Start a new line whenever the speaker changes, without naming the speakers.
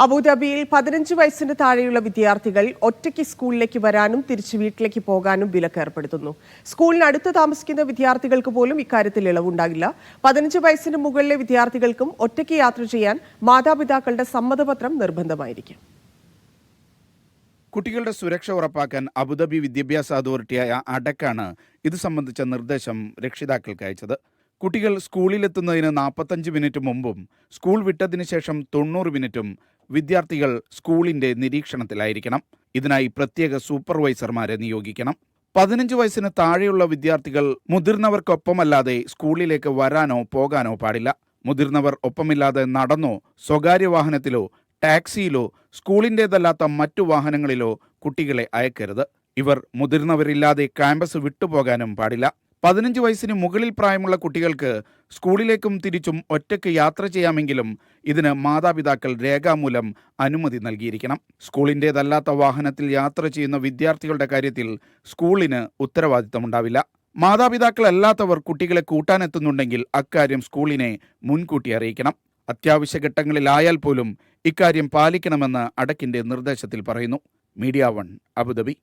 അബുദാബിയിൽ 15 വയസ്സിന് താഴെയുള്ള വിദ്യാർത്ഥികൾ ഒറ്റയ്ക്ക് സ്കൂളിലേക്ക് വരാനും തിരിച്ചു വീട്ടിലേക്ക് പോകാനും വിലക്ക് ഏർപ്പെടുത്തുന്നു. സ്കൂളിന് അടുത്ത് താമസിക്കുന്ന വിദ്യാർത്ഥികൾക്ക് പോലും ഇക്കാര്യത്തിൽ ഇളവുണ്ടാകില്ല. 15 വയസ്സിന് മുകളിലെ വിദ്യാർത്ഥികൾക്കും ഒറ്റയ്ക്ക് യാത്ര ചെയ്യാൻ മാതാപിതാക്കളുടെ സമ്മതപത്രം നിർബന്ധമായിരിക്കും.
കുട്ടികളുടെ സുരക്ഷ ഉറപ്പാക്കാൻ അബുദാബി വിദ്യാഭ്യാസ അതോറിറ്റിയായ അഡക്കാണ് ഇത് സംബന്ധിച്ച നിർദ്ദേശം രക്ഷിതാക്കൾക്ക് അയച്ചത്. കുട്ടികൾ സ്കൂളിലെത്തുന്നതിന് 45 മിനിറ്റ് മുമ്പും സ്കൂൾ വിട്ടതിന് ശേഷം 90 മിനിറ്റും വിദ്യാർത്ഥികൾ സ്കൂളിന്റെ നിരീക്ഷണത്തിലായിരിക്കണം. ഇതിനായി പ്രത്യേക സൂപ്പർവൈസർമാരെ നിയോഗിക്കണം. 15 വയസ്സിന് താഴെയുള്ള വിദ്യാർത്ഥികൾ മുതിർന്നവർക്കൊപ്പമല്ലാതെ സ്കൂളിലേക്ക് വരാനോ പോകാനോ പാടില്ല. മുതിർന്നവർ ഒപ്പമില്ലാതെ നടന്നോ സ്വകാര്യ വാഹനത്തിലോ ടാക്സിയിലോ സ്കൂളിൻ്റേതല്ലാത്ത മറ്റു വാഹനങ്ങളിലോ കുട്ടികളെ അയക്കരുത്. ഇവർ മുതിർന്നവരില്ലാതെ ക്യാമ്പസ് വിട്ടുപോകാനും പാടില്ല. 15 വയസ്സിന് മുകളിൽ പ്രായമുള്ള കുട്ടികൾക്ക് സ്കൂളിലേക്കും തിരിച്ചും ഒറ്റയ്ക്ക് യാത്ര ചെയ്യാമെങ്കിലും ഇതിന് മാതാപിതാക്കൾ രേഖാമൂലം അനുമതി നൽകിയിരിക്കണം. സ്കൂളിൻ്റേതല്ലാത്ത വാഹനത്തിൽ യാത്ര ചെയ്യുന്ന വിദ്യാർത്ഥികളുടെ കാര്യത്തിൽ സ്കൂളിന് ഉത്തരവാദിത്തമുണ്ടാവില്ല. മാതാപിതാക്കളല്ലാത്തവർ കുട്ടികളെ കൂട്ടാനെത്തുന്നുണ്ടെങ്കിൽ അക്കാര്യം സ്കൂളിനെ മുൻകൂട്ടി അറിയിക്കണം. അത്യാവശ്യ ഘട്ടങ്ങളിലായാൽ പോലും ഇക്കാര്യം പാലിക്കണമെന്ന് അഡക്കിന്റെ നിർദ്ദേശത്തിൽ പറയുന്നു. Media 1 Abu Dhabi.